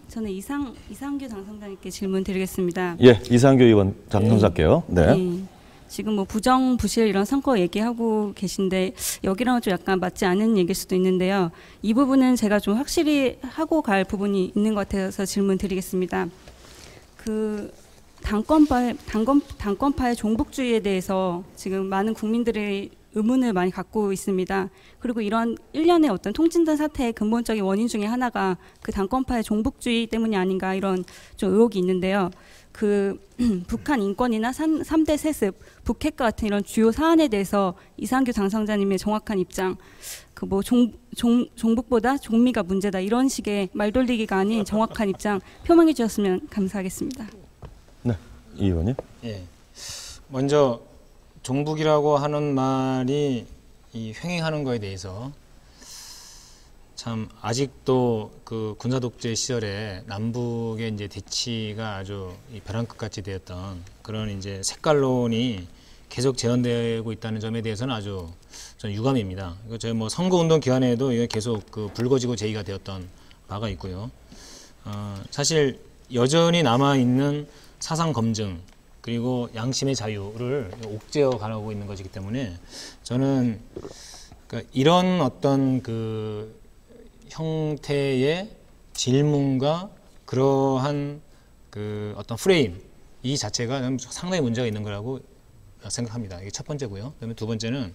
저는 이상규 당선자님께 질문 드리겠습니다. 예, 이상규 의원 당선자께요. 네. 네. 지금 뭐 부정, 부실 이런 선거 얘기하고 계신데 여기랑은 좀 약간 맞지 않은 얘기일 수도 있는데요. 이 부분은 제가 좀 확실히 하고 갈 부분이 있는 것 같아서 질문 드리겠습니다. 그 당권파의 종북주의에 대해서 지금 많은 국민들의 의문을 많이 갖고 있습니다. 그리고 이런 일련의 어떤 통진단 사태의 근본적인 원인 중에 하나가 그 당권파의 종북주의 때문이 아닌가 이런 좀 의혹이 있는데요. 그 북한 인권이나 3대 세습, 북핵과 같은 이런 주요 사안에 대해서 이상규 당선자님의 정확한 입장, 그 뭐 종북보다 종미가 문제다 이런 식의 말돌리기가 아닌 정확한 입장 표명해 주셨으면 감사하겠습니다. 네, 이 의원님. 예. 먼저 종북이라고 하는 말이 이 횡행하는 거에 대해서 참 아직도 그 군사 독재 시절에 남북의 이제 대치가 아주 벼랑 끝같이 되었던 그런 이제 색깔론이 계속 재현되고 있다는 점에 대해서는 아주 전 유감입니다. 이거 저희 뭐 선거운동 기간에도 이게 계속 그 불거지고 제기가 되었던 바가 있고요. 사실 여전히 남아 있는 사상 검증 그리고 양심의 자유를 옥죄어 가고 있는 것이기 때문에 저는 그러니까 이런 어떤 그 형태의 질문과 그러한 그 어떤 프레임 이 자체가 상당히 문제가 있는 거라고 생각합니다. 이게 첫 번째고요. 그다음에 두 번째는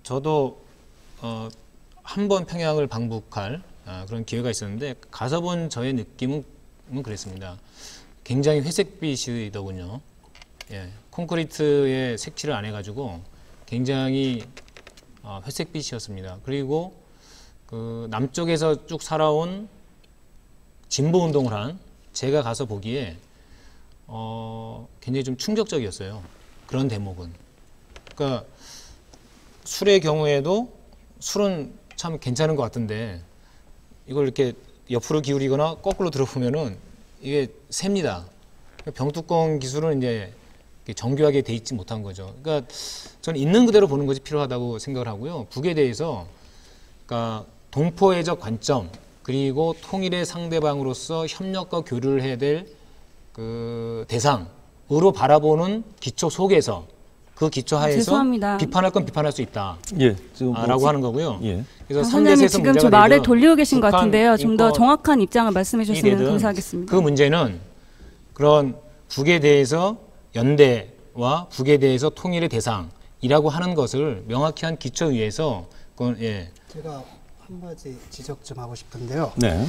저도 한 번 평양을 방북할 그런 기회가 있었는데 가서 본 저의 느낌은 그랬습니다. 굉장히 회색빛이더군요. 예, 콘크리트에 색칠을 안 해가지고 굉장히 회색빛이었습니다. 그리고 그 남쪽에서 쭉 살아온 진보 운동을 한 제가 가서 보기에 굉장히 좀 충격적이었어요. 그런 대목은. 그러니까 술의 경우에도 술은 참 괜찮은 것 같은데 이걸 이렇게 옆으로 기울이거나 거꾸로 들어보면은 이게 셉니다. 병뚜껑 기술은 이제 정교하게 돼 있지 못한 거죠. 그러니까 저는 있는 그대로 보는 것이 필요하다고 생각을 하고요. 북에 대해서 그러니까 동포애적 관점 그리고 통일의 상대방으로서 협력과 교류를 해야 될 그 대상으로 바라보는 기초 속에서 그 기초 하에서 죄송합니다. 비판할 건 비판할 수 있다. 예, 지금 라고 하는 거고요. 예. 그래서 선생님 지금 저 말을 돌리고 계신 것 같은데요. 좀 더 인권 정확한 입장을 말씀해 주셨으면 감사하겠습니다. 그 문제는 그런 북에 대해서 연대와 북에 대해서 통일의 대상이라고 하는 것을 명확히 한 기초 위에서 그건 예. 제가 한 가지 지적 좀 하고 싶은데요. 네.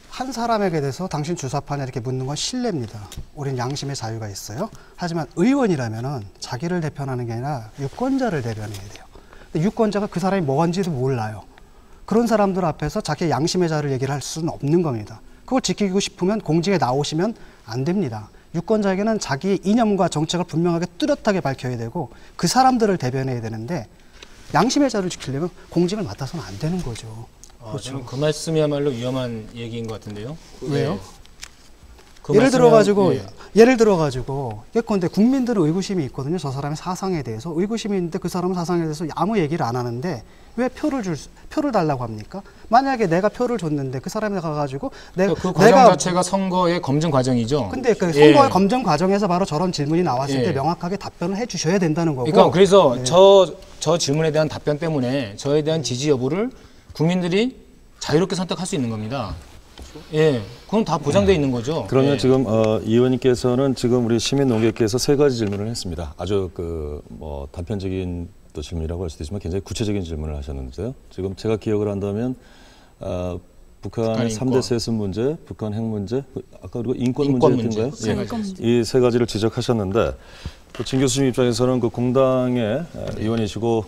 한 사람에게 대해서 당신 주사파냐 이렇게 묻는 건 신뢰입니다. 우린 양심의 자유가 있어요. 하지만 의원이라면은 자기를 대변하는 게 아니라 유권자를 대변해야 돼요. 근데 유권자가 그 사람이 뭔지도 몰라요. 그런 사람들 앞에서 자기의 양심의 자유를 얘기를 할 수는 없는 겁니다. 그걸 지키고 싶으면 공직에 나오시면 안 됩니다. 유권자에게는 자기의 이념과 정책을 분명하게 뚜렷하게 밝혀야 되고 그 사람들을 대변해야 되는데 양심의 자유를 지키려면 공직을 맡아서는 안 되는 거죠. 그렇죠. 저는 그 말씀이야말로 위험한 얘기인 것 같은데요. 왜요? 예. 그 예를 들어가지고 예. 예컨대 국민들은 의구심이 있거든요. 저 사람의 사상에 대해서 의구심이 있는데 그 사람은 사상에 대해서 아무 얘기를 안 하는데 왜 표를 달라고 합니까? 만약에 내가 표를 줬는데 그 사람이 가가지고 그 과정 자체가 선거의 검증 과정이죠. 근데 그 선거의 검증 과정에서 바로 저런 질문이 나왔을 때 명확하게 답변을 해주셔야 된다는 거고. 그러니까 그래서 저 질문에 대한 답변 때문에 저에 대한 지지 여부를 국민들이 자유롭게 선택할 수 있는 겁니다. 예, 그건 다 보장돼 있는 거죠. 그러면 예. 지금 이 의원님께서는 지금 우리 시민 농객께서 세 가지 질문을 했습니다. 아주 그 뭐 단편적인 또 질문이라고 할 수도 있지만 굉장히 구체적인 질문을 하셨는데요. 지금 제가 기억을 한다면 북한의 3대 세습 문제, 북한 핵 문제, 아까 그리고 인권 문제였던가요? 예, 이 세 가지를 지적하셨는데 또 진 교수님 입장에서는 그 공당의 의원이시고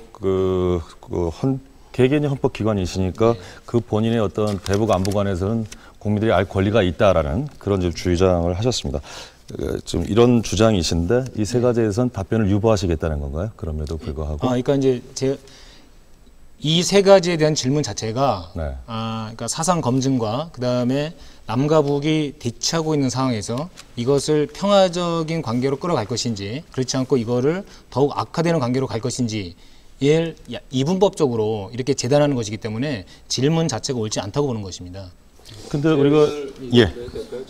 개개인의 헌법기관이시니까 그 본인의 어떤 대북 안보관에서는 국민들이 알 권리가 있다라는 그런 주장을 하셨습니다. 지금 이런 주장이신데 이 세 가지에선 답변을 유보하시겠다는 건가요? 그럼에도 불구하고. 그러니까 이제 이 세 가지에 대한 질문 자체가 네. 그러니까 사상 검증과 그 다음에 남과 북이 대치하고 있는 상황에서 이것을 평화적인 관계로 끌어갈 것인지 그렇지 않고 이거를 더욱 악화되는 관계로 갈 것인지 이분법적으로 이렇게 재단하는 것이기 때문에 질문 자체가 옳지 않다고 보는 것입니다. 근데 우리가 예.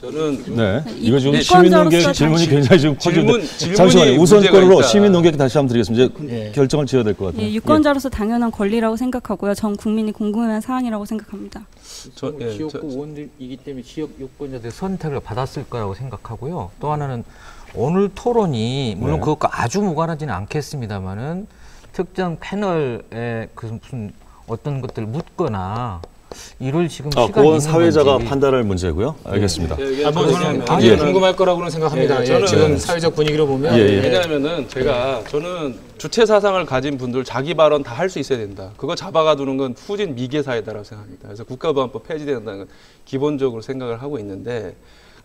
저는 네. 이거 지금 네. 시민논객 유권자로서 질문이 굉장히 지금 커지는데 질문이 잠시만요. 문제가 우선권으로 있다. 시민논객 다시 한번 드리겠습니다. 이제 예. 결정을 지어야 될 것 같아요. 예, 유권자로서 당연한 권리라고 생각하고요. 전 국민이 궁금해한 사항이라고 생각합니다. 지역구 의원들이기 때문에 지역 유권자들 선택을 받았을 거라고 생각하고요. 또 하나는 오늘 토론이 물론 네. 그것과 아주 무관하지는 않겠습니다만은 특정 패널에 그 무슨 어떤 것들을 묻거나 이럴 지금 시간이 그건 있는 사회자가 건지. 판단할 문제고요. 알겠습니다. 저는 굉장히 예. 궁금할 거라고는 생각합니다. 예, 예, 저는- 지금 사회적 분위기로 보면 예, 예. 왜냐하면은 저는 주체 사상을 가진 분들 자기 발언 다 할 수 있어야 된다. 그거 잡아가두는 건 후진 미개 사회다라고 생각합니다. 그래서 국가보안법 폐지된다는 건 기본적으로 생각을 하고 있는데,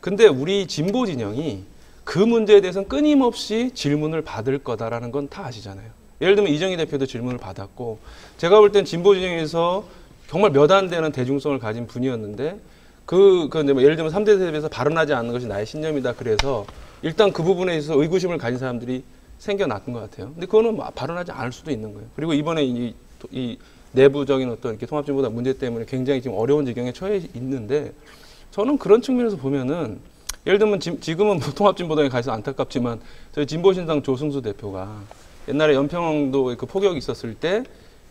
근데 우리 진보 진영이 그 문제에 대해서는 끊임없이 질문을 받을 거다라는 건 다 아시잖아요. 예를 들면 이정희 대표도 질문을 받았고, 제가 볼 땐 진보 진영에서 정말 몇 안 되는 대중성을 가진 분이었는데 근데 뭐 예를 들면 3대 세대에서 발언하지 않는 것이 나의 신념이다. 그래서 일단 그 부분에 있어서 의구심을 가진 사람들이 생겨났던 것 같아요. 근데 그거는 뭐 발언하지 않을 수도 있는 거예요. 그리고 이번에 이 내부적인 어떤 이렇게 통합진보당 문제 때문에 굉장히 지금 어려운 지경에 처해 있는데, 저는 그런 측면에서 보면은 예를 들면 지금은 뭐 통합진보당에 가서 안타깝지만 저희 진보신당 조승수 대표가 옛날에 연평도 그 폭격이 있었을 때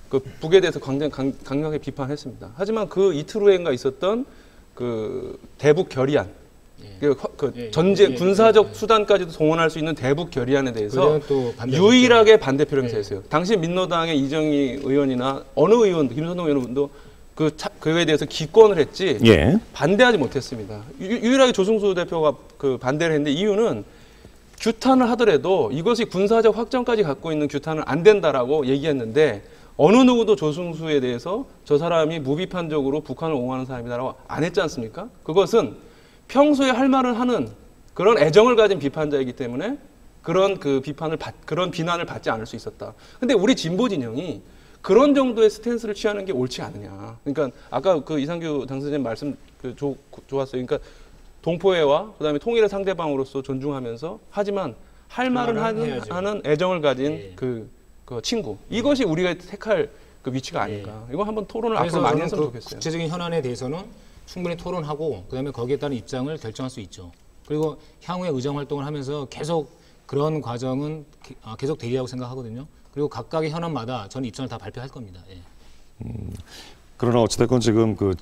그 북에 대해서 강력하게 비판했습니다. 하지만 그 이틀 후에인가 있었던 그 대북 결의안, 전제 군사적 수단까지도 동원할 수 있는 대북 결의안에 대해서 또 반대 유일하게 반대 표를 했어요. 당시 민노당의 이정희 의원이나 어느 의원, 김선동 의원도 그에 대해서 기권을 했지 예. 반대하지 못했습니다. 유일하게 조승수 대표가 그 반대를 했는데, 이유는 규탄을 하더라도 이것이 군사적 확정까지 갖고 있는 규탄은 안 된다라고 얘기했는데, 어느 누구도 조승수에 대해서 저 사람이 무비판적으로 북한을 옹호하는 사람이다라고 안 했지 않습니까? 그것은 평소에 할 말을 하는 그런 애정을 가진 비판자이기 때문에 그런 그런 비난을 받지 않을 수 있었다. 근데 우리 진보 진영이 그런 정도의 스탠스를 취하는 게 옳지 않느냐. 그러니까 아까 그 이상규 당선자님 말씀 좋았어요. 그러니까 동포애와 그다음에 통일의 상대방으로서 존중하면서, 하지만 할 말은 하는 애정을 가진 그 친구. 이것이 우리가 택할 그 위치가 아닌가. 이거 한번 토론을 앞으로 많이 했으면 좋겠어요. 구체적인 현안에 대해서는 충분히 토론하고 그다음에 거기에 따른 입장을 결정할 수 있죠. 그리고 향후에 의정 활동을 하면서 계속 그런 과정은 계속 되리라고 생각하거든요. 그리고 각각의 현안마다 저는 입장을 다 발표할 겁니다. 예. 그러나 어찌됐건 지금 그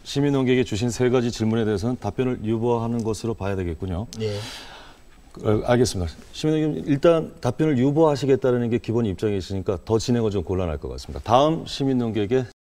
시민논객이 주신 세 가지 질문에 대해서는 답변을 유보하는 것으로 봐야 되겠군요. 예. 알겠습니다. 시민논객 일단 답변을 유보하시겠다는 게 기본 입장이시니까 더 진행은 좀 곤란할 것 같습니다. 다음 시민논객의